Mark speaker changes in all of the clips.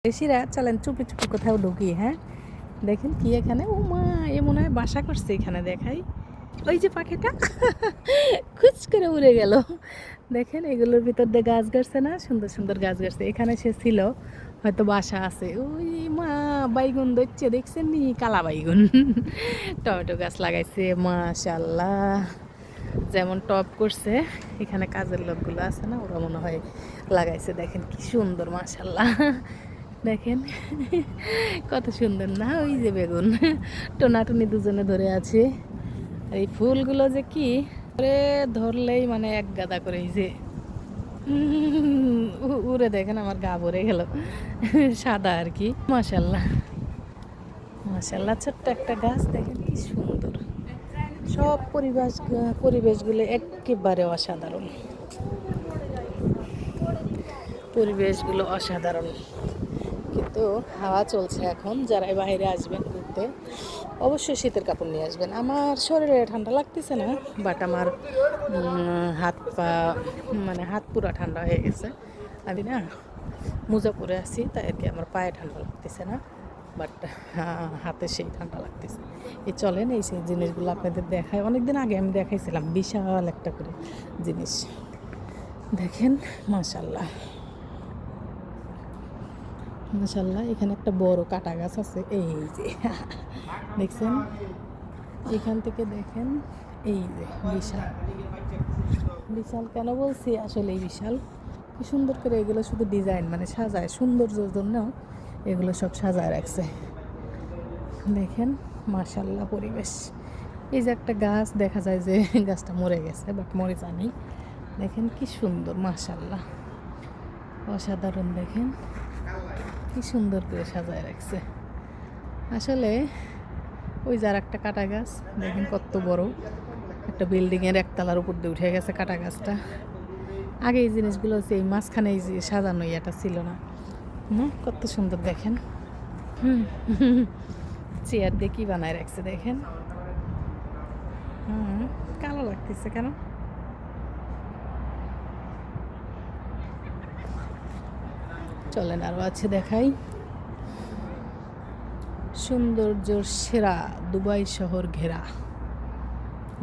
Speaker 1: দেশিরা চলেন চুপি চুপি কোথাও ঢুকি। হ্যাঁ, দেখেন কি এখানে, ও মা, এ মনে হয় বাসা করছে এখানে। দেখাই, ওই যে পাখিটা খুচ করে উড়ে গেল। দেখেন এগুলোর ভিতর দিয়ে গাছ গাছছে না, সুন্দর সুন্দর গাছ গাছছে। এখানে সে ছিল, হয়তো বাসা আছে। ওই মা, বাইগুন ধরছে, দেখছেন নি, কালা বাইগুন। টমেটো গাছ লাগাইছে, মাশাল্লাহ। যেমন টপ করছে, এখানে কাজের লোকগুলো আছে না, ওরা মনে হয় লাগাইছে। দেখেন কি সুন্দর, মাশাল্লাহ। দেখেন কত সুন্দর না, ওই যে বেগুন টোনাটুনি দুজনে ধরে আছে। এই ফুলগুলো যে কি করে ধরলেই মানে এক গাদা করে, এই যে উড়ে, দেখেন আমার গা ভরে গেল। সাদা আর কি, মাশাল্লাহ মাশাল্লাহ। ছোট্ট একটা গাছ, দেখেন কি সুন্দর। সব পরিবেশগুলো একেবারে অসাধারণ, পরিবেশগুলো অসাধারণ। কিন্তু হাওয়া চলছে এখন। যারা বাইরে আসবেন ঘুরতে, অবশ্যই শীতের কাপড় নিয়ে আসবেন। আমার শরীরে ঠান্ডা লাগতেছে না, বাট আমার হাত পা, মানে হাত পুরা ঠান্ডা হয়ে গেছে। আমি না মোজা পরে আছি, তাই আর কি আমার পায়ে ঠান্ডা লাগতেছে না, বাট হাতে সেই ঠান্ডা লাগতেছে। এই চলেন এই সেই জিনিসগুলো আপনাদের দেখায়। অনেকদিন আগে আমি দেখাইছিলাম বিশাল একটা করে জিনিস। দেখেন মাশাল্লাহ মাশাল্লাহ। এখানে একটা বড় কাটা গাছ আছে, এই যে দেখছেন, এখান থেকে দেখেন, এই যে বিশাল বিশাল। কেন বলছি, আসলে বিশাল। কি সুন্দর করে এগুলো শুধু ডিজাইন, মানে সাজায়, সৌন্দর্যের জন্য এগুলো সব সাজায় রাখছে। দেখেন মাশাল্লাহ পরিবেশ। এই যে একটা গাছ দেখা যায় যে গাছটা মরে গেছে, বাট মরে যায়নি। দেখেন কি সুন্দর, মাশাল্লাহ অসাধারণ। দেখেন কি সুন্দর করে সাজায় রাখছে। আসলে ওই যার একটা কাটা গাছ, দেখেন কত বড় একটা বিল্ডিংয়ের একতলার উপর দিয়ে উঠে গেছে কাটা গাছটা। আগে এই জিনিসগুলো হচ্ছে এই মাঝখানে এই যে সাজানো ইয়েটা ছিল না। কত সুন্দর দেখেন। চেয়ার দিয়ে কি বানায় রাখছে দেখেন। কালো লাগতেছে কেন? চলেন আরো আছে দেখাই। সৌন্দর্যের সেরা দুবাই শহর ঘেরা,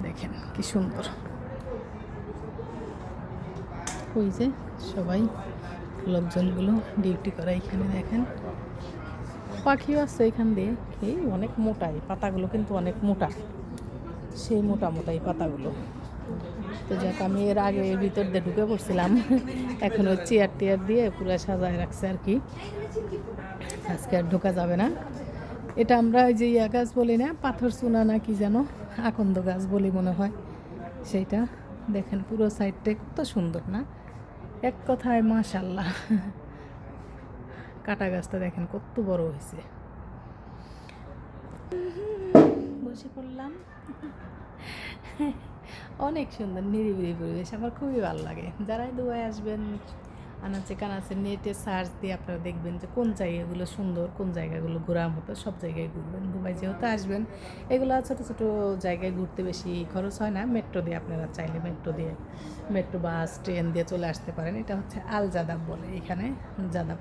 Speaker 1: দেখেন কি সুন্দর। ওই যে সবাই লোকজনগুলো ডিউটি করে এখানে, দেখেন পাখিও আছে এখান দিয়ে। এই অনেক মোটা, এই পাতাগুলো কিন্তু অনেক মোটা, সেই মোটা মোটা এই পাতাগুলো। তো যাক, আমি এর আগে এর ভিতর দিয়ে ঢুকে পড়ছিলাম। এখন ওই চেয়ার টেয়ার দিয়ে পুরো সাজায় রাখছে আর কি, আজকে আর ঢোকা যাবে না। এটা আমরা ওই যে ইয়া গাছ বলি না, পাথর চুনা না কি যেন, আকন্দ গাছ বলি মনে হয়, সেইটা। দেখেন পুরো সাইডটা কত সুন্দর না, এক কথায় মাশাল্লাহ। কাটা গাছটা দেখেন কত বড় হয়েছে। বসে পড়লাম। অনেক সুন্দর নিরিবিলি পরিবেশ, আমার খুবই ভালো লাগে। যারাই দুবাই আসবেন, আনাচে কানাচে নেটে সার্চ দিয়ে আপনারা দেখবেন যে কোন জায়গাগুলো সুন্দর, কোন জায়গাগুলো ঘোরার মতো, সব জায়গায় ঘুরবেন। দুবাই যেহেতু আসবেন, এগুলো ছোটো ছোটো জায়গায় ঘুরতে বেশি খরচ হয় না। মেট্রো দিয়ে আপনারা চাইলে মেট্রো বাস ট্রেন দিয়ে চলে আসতে পারেন। এটা হচ্ছে আল জাদাব বলে এখানে, জাদাব